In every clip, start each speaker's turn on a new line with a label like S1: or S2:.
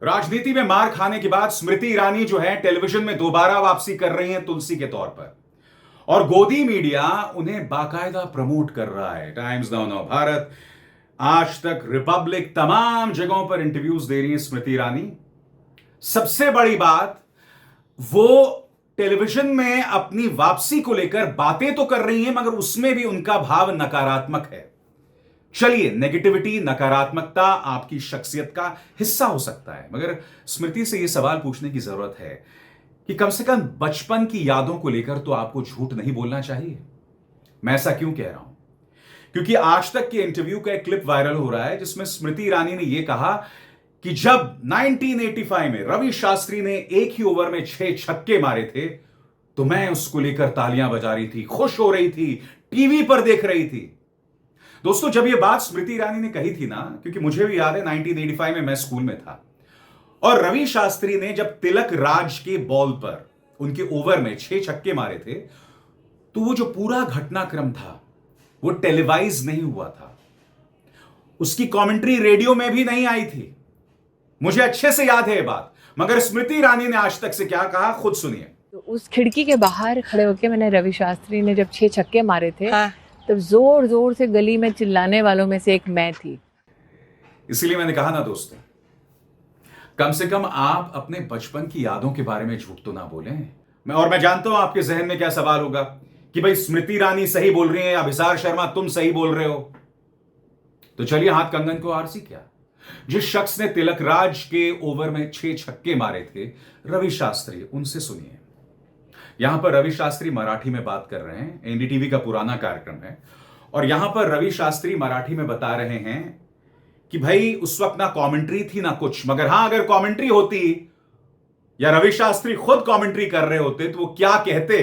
S1: राजनीति में मार खाने के बाद स्मृति ईरानी जो है टेलीविजन में दोबारा वापसी कर रही हैं तुलसी के तौर पर। और गोदी मीडिया उन्हें बाकायदा प्रमोट कर रहा है। टाइम्स नाउ नव भारत, आज तक, रिपब्लिक, तमाम जगहों पर इंटरव्यूज दे रही है स्मृति ईरानी। सबसे बड़ी बात, वो टेलीविजन में अपनी वापसी को लेकर बातें तो कर रही हैं, मगर उसमें भी उनका भाव नकारात्मक है। चलिए, नेगेटिविटी, नकारात्मकता आपकी शख्सियत का हिस्सा हो सकता है, मगर स्मृति से यह सवाल पूछने की जरूरत है कि कम से कम बचपन की यादों को लेकर तो आपको झूठ नहीं बोलना चाहिए। मैं ऐसा क्यों कह रहा हूं? क्योंकि आज तक के इंटरव्यू का एक क्लिप वायरल हो रहा है जिसमें स्मृति ईरानी ने यह कहा कि जब 1985 में रवि शास्त्री ने एक ही ओवर में 6 छक्के मारे थे तो मैं उसको लेकर तालियां बजा रही थी, खुश हो रही थी, टीवी पर देख रही थी। दोस्तों, जब यह बात स्मृति ईरानी ने कही थी ना, क्योंकि मुझे भी याद है 1985 में मैं स्कूल में था और रवि शास्त्री ने जब तिलक राज के बॉल पर उनके ओवर में 6 छक्के मारे थे तो वो जो पूरा घटनाक्रम था वो टेलीवाइज नहीं हुआ था, उसकी कमेंट्री रेडियो में भी नहीं आई थी। मुझे अच्छे से याद है ये बात, मगर स्मृति ईरानी ने आज तक से क्या कहा खुद सुनिए।
S2: तो उस खिड़की के बाहर खड़े होकर मैंने रवि शास्त्री ने जब 6 छक्के मारे थे,
S3: हाँ।
S2: तब जोर जोर से गली में चिल्लाने वालों में से एक मैं थी।
S1: इसीलिए मैंने कहा ना दोस्तों, कम से कम आप अपने बचपन की यादों के बारे में झूठ तो ना बोलें। मैं जानता हूं आपके जहन में क्या सवाल होगा कि भाई स्मृति ईरानी सही बोल रही है या अभिसार शर्मा तुम सही बोल रहे हो। तो चलिए, हाथ कंगन को आरसी क्या। जिस शख्स ने तिलक राज के ओवर में 6 छक्के मारे थे, रवि शास्त्री, उनसे सुनिए। यहां पर रवि शास्त्री मराठी में बात कर रहे हैं, एनडीटीवी का पुराना कार्यक्रम है, और यहां पर रवि शास्त्री मराठी में बता रहे हैं कि भाई उस वक्त ना कमेंट्री थी ना कुछ, मगर हां, अगर कमेंट्री होती या रवि शास्त्री खुद कमेंट्री कर रहे होते तो वो क्या कहते।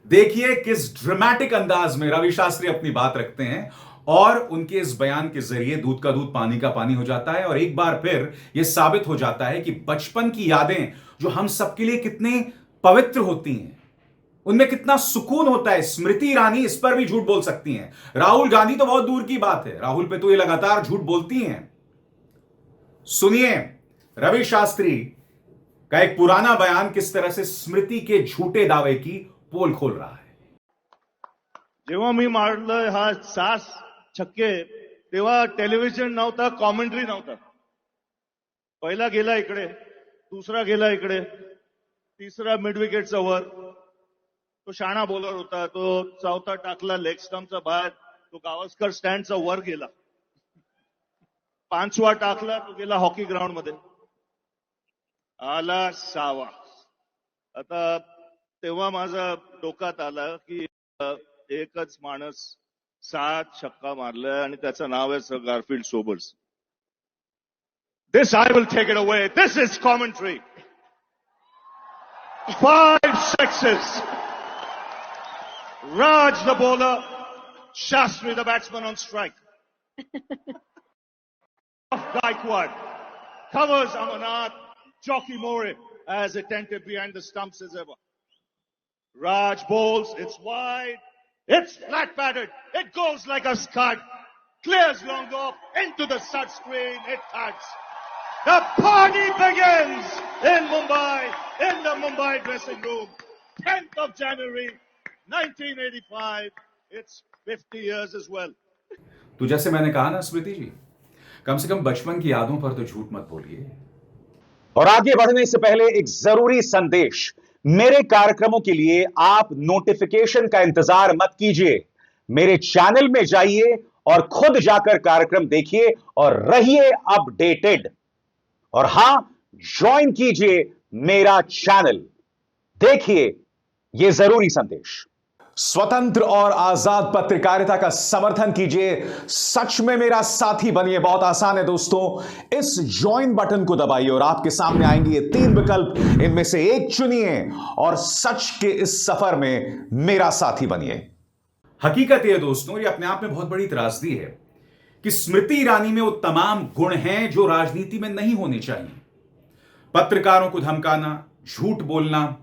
S1: देखिए किस ड्रामेटिक अंदाज में रवि शास्त्री अपनी बात रखते हैं और उनके इस बयान के जरिए दूध का दूध पानी का पानी हो जाता है और एक बार फिर यह साबित हो जाता है कि बचपन की यादें जो हम सबके लिए कितने पवित्र होती हैं, उनमें कितना सुकून होता है। स्मृति ईरानी इस पर भी झूठ बोल सकती हैं, राहुल गांधी तो बहुत दूर की बात है, राहुल पे तो ये लगातार झूठ बोलती हैं। सुनिए रवि शास्त्री का एक पुराना बयान किस तरह से स्मृति के झूठे दावे की पोल खोल रहा है।
S4: जेव्हा मी मारलं हा 6 छक्के तेव्हा टेलिव्हिजन नव्हता, कॉमेंट्री नव्हता. पहिला गेला इकडे, दुसरा गेला इकडे, तिसरा मिड विकेटचा वर, तो शाणा बॉलर होता, तो चौथा टाकला लेग स्टंपचा बाहेर, तो गावस्कर स्टँडचा वर गेला. 5वा टाकला, तो गेला हॉकी ग्राउंड मध्ये, आला 6वा. आता तेव्हा माझा डोक्यात आला की एकच माणूस 7 छक्का मारलाय आणि त्याचं नाव आहे sir Garfield Sobers. This I will take it away. This is commentary. 5 sixes. Raj the bowler, Shastri the batsman on strike. Gaikwad covers Amarnath. Jockey More as attentive behind the stumps as ever. Raj bowls, it's wide, it's flat batted, it goes like a scud, clears long off into the stud screen, it thuds. The party begins in Mumbai, in the Mumbai dressing room. 10th of January, 1985, it's 50 years as well.
S1: तो जैसे मैंने कहा ना स्मृति जी, कम से कम बचपन की यादों पर तो झूठ मत बोलिए।
S5: और आगे बढ़ने से पहले एक जरूरी संदेश, मेरे कार्यक्रमों के लिए आप नोटिफिकेशन का इंतजार मत कीजिए, मेरे चैनल में जाइए और खुद जाकर कार्यक्रम देखिए और रहिए अपडेटेड। और हां, ज्वाइन कीजिए मेरा चैनल, देखिए यह जरूरी संदेश। स्वतंत्र और आजाद पत्रकारिता का समर्थन कीजिए, सच में मेरा साथी बनिए। बहुत आसान है दोस्तों, इस ज्वाइन बटन को दबाइए और आपके सामने आएंगे ये 3 विकल्प, इनमें से एक चुनिए और सच के इस सफर में मेरा साथी बनिए।
S1: हकीकत यह दोस्तों, ये अपने आप में बहुत बड़ी त्रासदी है कि स्मृति ईरानी में वो तमाम गुण हैं जो राजनीति में नहीं होने चाहिए। पत्रकारों को धमकाना, झूठ बोलना,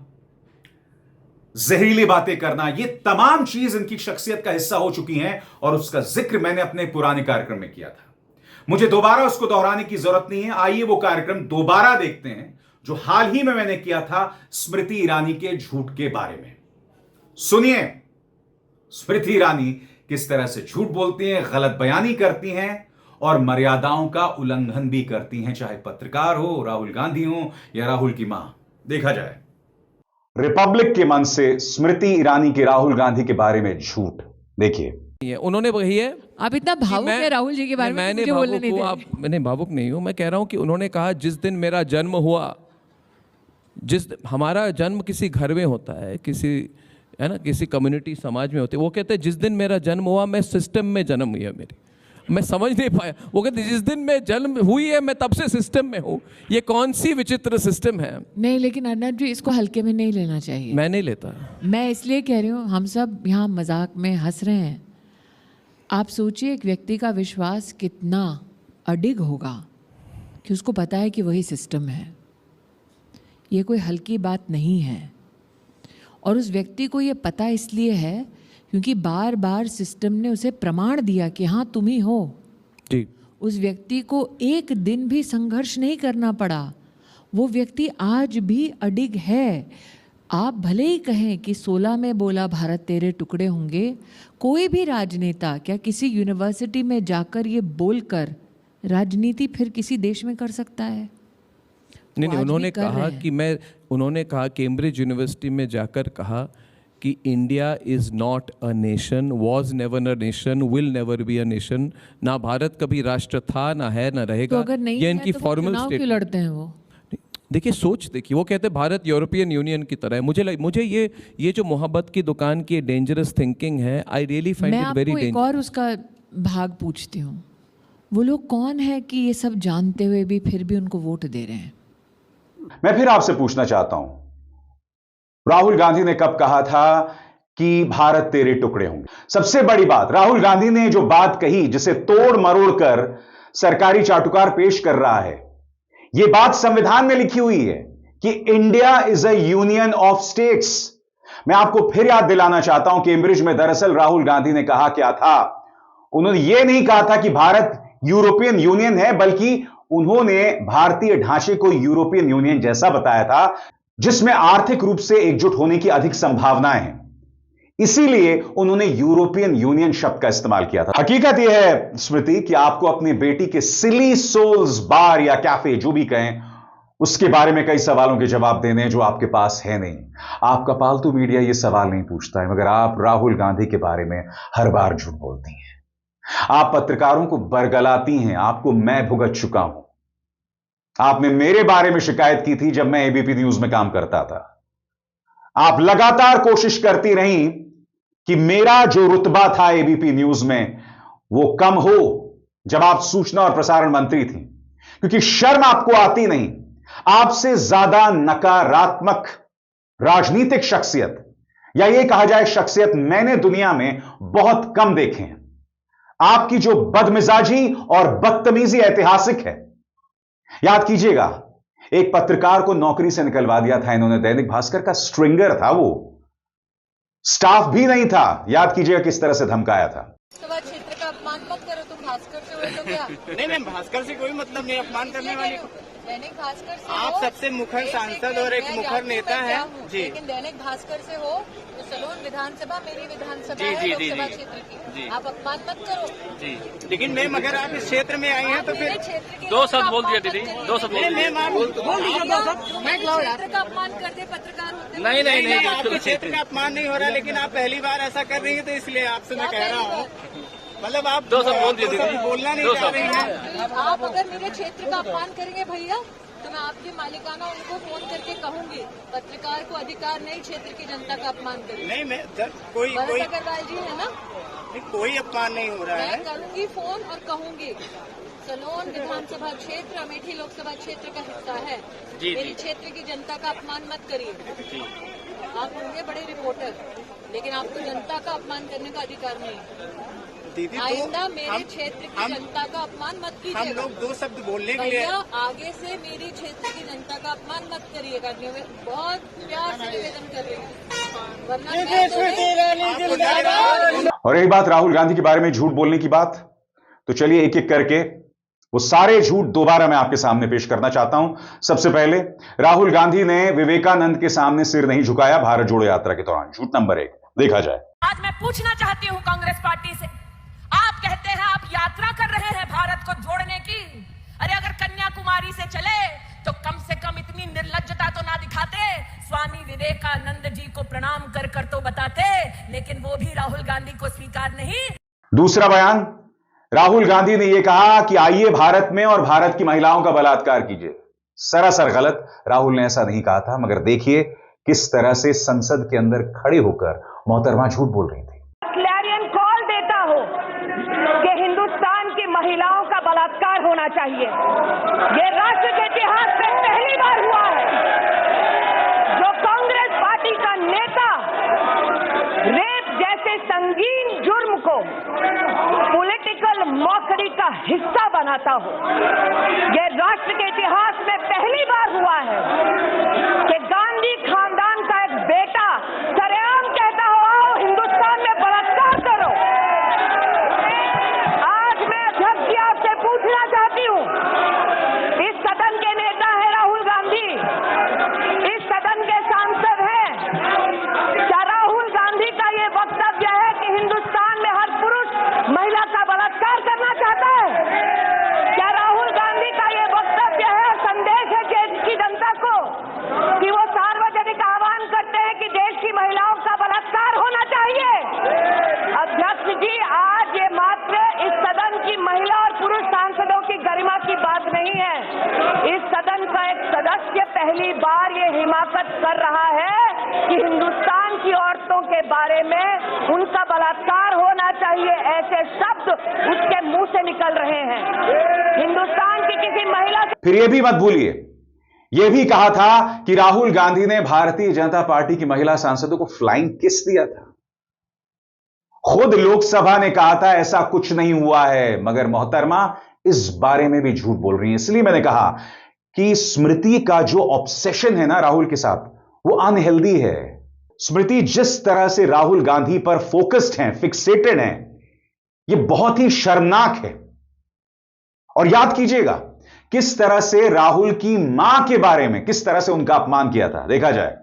S1: जहरीली बातें करना, ये तमाम चीज इनकी शख्सियत का हिस्सा हो चुकी हैं और उसका जिक्र मैंने अपने पुराने कार्यक्रम में किया था। मुझे दोबारा उसको दोहराने की जरूरत नहीं है। आइए वो कार्यक्रम दोबारा देखते हैं जो हाल ही में मैंने किया था स्मृति ईरानी के झूठ के बारे में। सुनिए स्मृति ईरानी किस तरह से झूठ बोलती हैं, गलत बयानी करती हैं और मर्यादाओं का उल्लंघन भी करती हैं, चाहे पत्रकार हो, राहुल गांधी हो या राहुल की मां। देखा जाए।
S5: रिपब्लिक के मन से स्मृति ईरानी के राहुल गांधी के बारे में झूठ देखिए।
S3: उन्होंने वही है।
S2: आप इतना भावुक है राहुल जी के बारे में,
S3: मैंने
S2: मुझे बोलने
S3: भावुक
S2: नहीं
S3: हूँ,
S2: दे
S3: आप
S2: रहे।
S3: मैंने भावुक नहीं हूँ। मैं कह रहा हूँ कि उन्होंने कहा जिस दिन मेरा जन्म हुआ, हमारा जन्म किसी घर में होता है, किसी है ना, किसी कम्युनिटी समाज में होते हैं। वो कहते हैं जिस दिन मेरा जन्म हुआ मैं सिस्टम में जन्म हुई है मेरी। मैं समझ नहीं पाया। वो कहते जिस दिन मैं जन्म हुई है मैं तब से सिस्टम में हूँ। ये कौन सी विचित्र सिस्टम है?
S2: नहीं, लेकिन अर्नब जी इसको हल्के में नहीं लेना चाहिए।
S3: मैं नहीं लेता।
S2: मैं इसलिए कह रही हूँ, हम सब यहाँ मजाक में हंस रहे हैं। आप सोचिए एक व्यक्ति का विश्वास कितना अडिग होगा कि उसको पता है कि वही सिस्टम है। ये कोई हल्की बात नहीं है। और उस व्यक्ति को ये पता इसलिए है क्योंकि बार बार सिस्टम ने उसे प्रमाण दिया कि हाँ तुम ही हो।
S3: जी।
S2: उस व्यक्ति को एक दिन भी संघर्ष नहीं करना पड़ा। वो व्यक्ति आज भी अडिग है। आप भले ही कहें कि 16 में बोला भारत तेरे टुकड़े होंगे, कोई भी राजनेता क्या किसी यूनिवर्सिटी में जाकर ये बोलकर राजनीति फिर किसी देश में कर सकता है?
S3: नहीं
S2: वो आज
S3: उन्होंने
S2: भी कर
S3: कहा
S2: रहे हैं।
S3: कि उन्होंने कहा केम्ब्रिज यूनिवर्सिटी में जाकर कहा कि India is not a nation, was never a nation, will never be a nation. ना भारत कभी राष्ट्र था, ना है, ना रहेगा।
S2: तो अगर नहीं
S3: ये
S2: है
S3: इनकी
S2: तो वो
S3: फॉर्मल
S2: चुनाव क्यों
S3: स्टेटमेंट।
S2: लड़ते हैं वो?
S3: देखिए सोच देखिए, वो कहते हैं भारत यूरोपियन यूनियन की तरह है। मुझे ये जो मोहब्बत की दुकान की डेंजरस थिंकिंग है, आई रियली फाइंड
S2: मैं
S3: इट वेरी
S2: आपको एक
S3: डेंजरस।
S2: और उसका भाग पूछती हूँ। वो लोग कौन है कि ये सब जानते हुए भी फिर भी उनको वोट दे रहे हैं?
S5: मैं फिर आपसे पूछना चाहता हूं, राहुल गांधी ने कब कहा था कि भारत तेरे टुकड़े होंगे? सबसे बड़ी बात, राहुल गांधी ने जो बात कही जिसे तोड़ मरोड़ कर सरकारी चाटुकार पेश कर रहा है, यह बात संविधान में लिखी हुई है कि India is a union of states. मैं आपको फिर याद दिलाना चाहता हूं, कैम्ब्रिज में दरअसल राहुल गांधी ने कहा क्या था? उन्होंने यह नहीं कहा था कि भारत यूरोपियन यूनियन है, बल्कि उन्होंने भारतीय ढांचे को यूरोपियन यूनियन जैसा बताया था जिसमें आर्थिक रूप से एकजुट होने की अधिक संभावनाएं हैं। इसीलिए उन्होंने यूरोपियन यूनियन शब्द का इस्तेमाल किया था। हकीकत यह है स्मृति कि आपको अपनी बेटी के सिली सोल्स बार या कैफे जो भी कहें उसके बारे में कई सवालों के जवाब देने हैं जो आपके पास है नहीं। आपका पालतू मीडिया यह सवाल नहीं पूछता है, मगर आप राहुल गांधी के बारे में हर बार झूठ बोलती हैं। आप पत्रकारों को बरगलाती हैं। आपको मैं भुगत चुका हूं। आपने मेरे बारे में शिकायत की थी जब मैं एबीपी न्यूज में काम करता था। आप लगातार कोशिश करती रहीं कि मेरा जो रुतबा था एबीपी न्यूज में वो कम हो जब आप सूचना और प्रसारण मंत्री थी, क्योंकि शर्म आपको आती नहीं। आपसे ज्यादा नकारात्मक राजनीतिक शख्सियत या यह कहा जाए शख्सियत मैंने दुनिया में बहुत कम देखे हैं। आपकी जो बदमिजाजी और बदतमीजी ऐतिहासिक है। याद कीजिएगा, एक पत्रकार को नौकरी से निकलवा दिया था इन्होंने। दैनिक भास्कर का स्ट्रिंगर था वो, स्टाफ भी नहीं था। याद कीजिएगा किस तरह से धमकाया था।
S2: लोकसभा क्षेत्र का अपमान मत करो, तुम भास्कर से हो तो क्या?
S6: नहीं, भास्कर से कोई मतलब नहीं अपमान करने वाली।
S2: दैनिक भास्कर से
S6: आप
S2: हो,
S6: सबसे मुखर सांसद और एक
S2: मैं
S6: मुखर
S2: जानती हूँ
S6: नेता
S2: मैं क्या
S6: हैं।
S2: हूँ,
S6: जी।
S2: लेकिन दैनिक भास्कर से हो तो सलोन विधानसभा मेरी विधानसभा
S6: जी,
S2: है,
S6: जी, जी,
S2: लोकसभा
S6: जी।
S2: क्षेत्र की।
S6: जी।
S2: आप अपमान मत करो।
S6: जी, लेकिन मैम अगर आप इस क्षेत्र में आई हैं तो
S2: मेरे
S6: फिर
S2: क्षेत्र के
S7: दो
S2: लोगों
S7: शब्द
S2: का
S7: बोल दिया
S2: अपमान
S7: दीदी,
S2: मत करिए।
S7: दो शब्द बोल
S6: नहीं
S7: दिया।
S6: मैम आप बोल दीजिए दो शब्द। मैं लाओ यार।
S2: क्षेत्र का अपमान कर दे पत्रकार होते हुए।
S7: नहीं, नहीं, नहीं,
S6: आपके क्षेत्र का अपमान नहीं हो रहा, लेकिन आप पहली बार ऐसा कर रही हैं तो इसलिए आपसे मैं कह रहा हूँ। मतलब आप
S7: दो शब्द बोल दिए
S6: दो
S7: दीदी।
S6: शब्द बोलना नहीं
S7: दो
S6: चाह
S7: शब्द।
S6: रही हैं।
S2: आप अगर मेरे क्षेत्र का अपमान करेंगे भैया तो मैं आपकी मालिकाना उनको फोन करके कहूंगी पत्रकार को अधिकार नहीं क्षेत्र की जनता का अपमान करें।
S6: नहीं मैं कोई
S2: भरत अग्रवाल जी है ना,
S6: कोई अपमान नहीं हो रहा है।
S2: मैं करूंगी फोन और कहूंगी सलोन विधानसभा क्षेत्र अमेठी लोकसभा क्षेत्र का हिस्सा है।
S7: जी,
S2: मेरी
S7: जी।
S2: क्षेत्र की जनता का अपमान मत करिए। आप होंगे बड़े रिपोर्टर, लेकिन आपको जनता का अपमान करने का अधिकार नहीं।
S6: दीदी
S2: आइंदा
S6: तो
S2: मेरे क्षेत्र की जनता का अपमान मत
S6: हम
S2: कीजिएगा।
S6: लोग दो शब्द बोलने के लिए
S2: भैया आगे से मेरी क्षेत्र की जनता का अपमान मत करिएगा। बहुत प्यार से निवेदन कर रही हूँ, वरना मैं तो नहीं।
S5: और एक बात राहुल गांधी के बारे में झूठ बोलने की बात, तो चलिए एक एक करके वो सारे झूठ दोबारा मैं आपके सामने पेश करना चाहता हूं। सबसे पहले, राहुल गांधी ने विवेकानंद के सामने सिर नहीं झुकाया भारत जोड़ो यात्रा के दौरान। झूठ नंबर 1, देखा जाए।
S7: आज मैं पूछना चाहती हूं कांग्रेस पार्टी से, आप कहते हैं आप यात्रा कर रहे हैं भारत को जोड़ने की। अरे अगर कन्याकुमारी से चले तो कम से कम इतनी निर्लज्जता तो ना दिखाते, स्वामी विवेकानंद जी को प्रणाम कर कर तो बताते, लेकिन वो भी राहुल गांधी को स्वीकार नहीं।
S5: दूसरा बयान, राहुल गांधी ने यह कहा कि आइए भारत में और भारत की महिलाओं का बलात्कार कीजिए। सरासर गलत, राहुल ने ऐसा नहीं कहा था, मगर देखिए किस तरह से संसद के अंदर खड़े होकर मोहतरमा झूठ बोल रही थी।
S8: क्लैरियन कॉल देता हो कि हिंदुस्तान की महिलाओं का बलात्कार होना चाहिए। ये राष्ट्र के इतिहास में पहली बार हुआ है जो कांग्रेस पार्टी का नेता रेप जैसे संगीन जुर्म को पॉलिटिकल मॉकरी का हिस्सा बनाता हो। ये राष्ट्र के इतिहास में पहली बार हुआ है कि गांधी खानदान का एक बेटा सरेआम कहता हो आओ हिंदुस्तान में बलात्कार करो। आज मैं अध्यक्ष जी आपसे पूछना चाहती हूं, इस सदन के नेता है राहुल गांधी, इस सदन के सांसद हैं, क्या राहुल गांधी का ये वक्तव्य है कि हिंदुस्तान में हर पुरुष महिला का बलात्कार करना चाहता है? क्या राहुल गांधी का ये वक्तव्य है, संदेश है देश की जनता को कि वो सार्वजनिक आह्वान करते हैं कि देश की महिलाओं का बलात्कार होना चाहिए? अध्यक्ष जी, आज ये मात्र इस सदन की महिला और पुरुष सांसदों की गरिमा की बात नहीं है। इस सदन का एक सदस्य पहली बार ये हिमाकत कर रहा है कि हिंदुस्तान की औरतों के बारे में उनका बलात्कार होना चाहिए, ऐसे शब्द उसके मुंह से निकल रहे हैं। हिंदुस्तान की किसी महिला से
S5: फिर यह भी मत भूलिए, यह भी कहा था कि राहुल गांधी ने भारतीय जनता पार्टी की महिला सांसदों को फ्लाइंग किस दिया था। खुद लोकसभा ने कहा था ऐसा कुछ नहीं हुआ है, मगर मोहतरमा इस बारे में भी झूठ बोल रही है। इसलिए मैंने कहा कि स्मृति का जो ऑब्सेशन है ना राहुल के साथ, वो अनहेल्दी है। स्मृति जिस तरह से राहुल गांधी पर फोकस्ड हैं, फिक्सेटेड हैं, यह बहुत ही शर्मनाक है। और याद कीजिएगा किस तरह से राहुल की मां के बारे में किस तरह से उनका अपमान किया था, देखा जाए।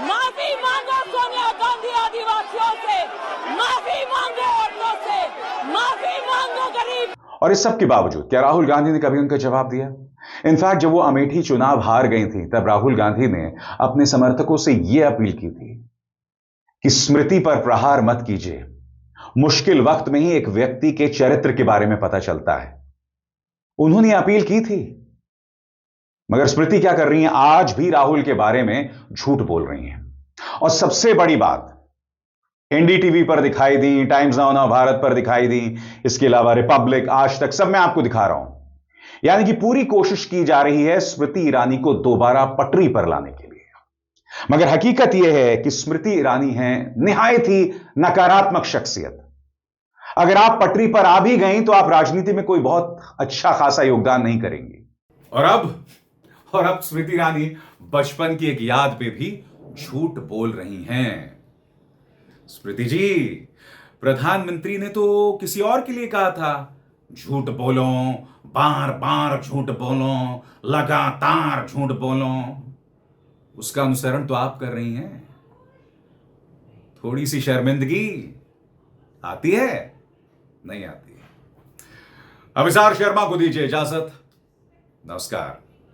S7: माफी मांगो सोनिया गांधी आदिवासियों से, माफी मांगो औरतों से, माफी मांगो गरीब।
S5: और इस सब के बावजूद क्या राहुल गांधी ने कभी उनका जवाब दिया? इनफैक्ट जब वो अमेठी चुनाव हार गई थी, तब राहुल गांधी ने अपने समर्थकों से यह अपील की थी कि स्मृति पर प्रहार मत कीजिए। मुश्किल वक्त में ही एक व्यक्ति के चरित्र के बारे में पता चलता है। उन्होंने अपील की थी, मगर स्मृति क्या कर रही हैं? आज भी राहुल के बारे में झूठ बोल रही हैं। और सबसे बड़ी बात, एनडीटीवी पर दिखाई दी, टाइम्स नाउ भारत पर दिखाई दी, इसके अलावा रिपब्लिक, आज तक, सब मैं आपको दिखा रहा हूं। यानी कि पूरी कोशिश की जा रही है स्मृति ईरानी को दोबारा पटरी पर लाने के लिए। मगर हकीकत यह है कि स्मृति ईरानी है निहायत ही नकारात्मक शख्सियत। अगर आप पटरी पर आ भी गई तो आप राजनीति में कोई बहुत अच्छा खासा योगदान नहीं करेंगे।
S1: और अब स्मृति ईरानी बचपन की एक याद पे भी झूठ बोल रही हैं। स्मृति जी, प्रधानमंत्री ने तो किसी और के लिए कहा था, झूठ बोलो, बार बार झूठ बोलो, लगातार झूठ बोलो। उसका अनुसरण तो आप कर रही हैं। थोड़ी सी शर्मिंदगी आती है? नहीं आती। अभिसार शर्मा को दीजिए इजाजत। नमस्कार।